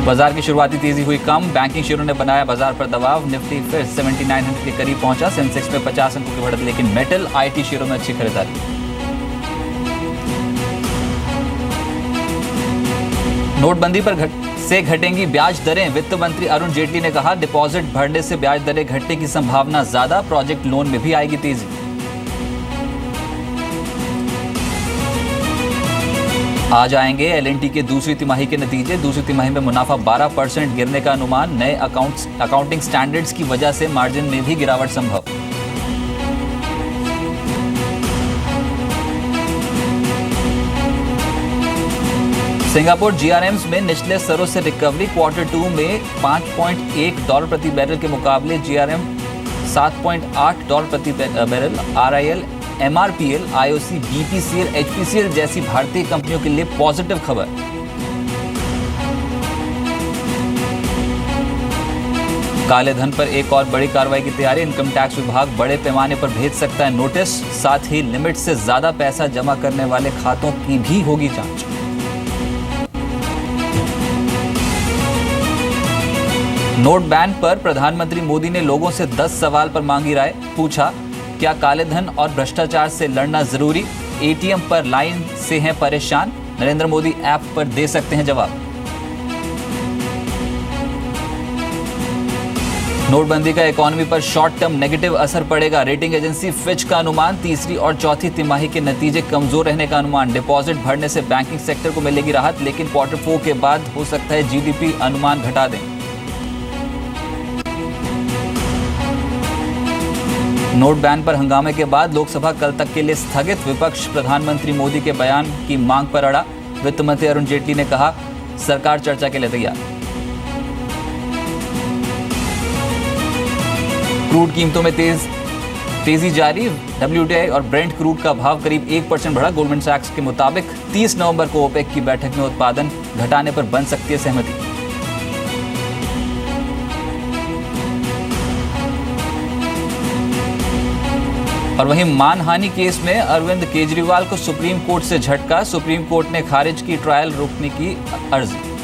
बाजार की शुरुआती तेजी हुई कम, बैंकिंग शेयरों ने बनाया बाजार पर दबाव। निफ्टी फिर 7900 के करीब पहुंचा, सेंसेक्स में 50 अंकों की बढ़त, लेकिन मेटल आईटी शेयरों में अच्छी खरीदारी। नोटबंदी पर से घटेंगी ब्याज दरें, वित्त मंत्री अरुण जेटली ने कहा डिपॉजिट बढ़ने से ब्याज दरें घटने की संभावना ज्यादा, प्रोजेक्ट लोन में भी आएगी तेजी। आज आएंगे एलएनटी के दूसरी तिमाही के नतीजे, दूसरी तिमाही में मुनाफा 12% गिरने का अनुमान, नए अकाउंटिंग स्टैंडर्ड्स की वजह से मार्जिन में भी गिरावट संभव। सिंगापुर जीआरएम्स में निचले स्तरों से रिकवरी, क्वार्टर 2 में $5.1 प्रति बैरल के मुकाबले जीआरएम $7.8 प्रति barrel. RIL, MRPL, IOC, BPCL, HPCL जैसी भारतीय कंपनियों के लिए पॉजिटिव खबर। काले धन पर एक और बड़ी कार्रवाई की तैयारी, इनकम टैक्स विभाग बड़े पैमाने पर भेज सकता है नोटिस, साथ ही लिमिट से ज्यादा पैसा जमा करने वाले खातों की भी होगी जांच। नोट बैन पर प्रधानमंत्री मोदी ने लोगों से 10 सवाल पर मांगी राय, पूछा क्या काले धन और भ्रष्टाचार से लड़ना जरूरी, एटीएम पर लाइन से हैं परेशान, नरेंद्र मोदी ऐप पर दे सकते हैं जवाब। नोटबंदी का इकोनॉमी पर शॉर्ट टर्म नेगेटिव असर पड़ेगा, रेटिंग एजेंसी फिच का अनुमान, तीसरी और चौथी तिमाही के नतीजे कमजोर रहने का अनुमान। डिपॉजिट बढ़ने से बैंकिंग सेक्टर को मिलेगी राहत, लेकिन क्वार्टर 4 के बाद हो सकता है जीडीपी अनुमान घटा दें। नोट बैन पर हंगामे के बाद लोकसभा कल तक के लिए स्थगित, विपक्ष प्रधानमंत्री मोदी के बयान की मांग पर अड़ा, वित्त मंत्री अरुण जेटली ने कहा सरकार चर्चा के लिए तैयार। क्रूड कीमतों में तेजी जारी, WTI और ब्रेंट क्रूड का भाव करीब 1% बढ़ा, गोल्डमैन सैक्स के मुताबिक 30 नवंबर को ओपेक की बैठक में उत्पादन घटाने पर बन सकती है सहमति। और वहीं मानहानि केस में अरविंद केजरीवाल को सुप्रीम कोर्ट से झटका, सुप्रीम कोर्ट ने खारिज की ट्रायल रोकने की अर्जी।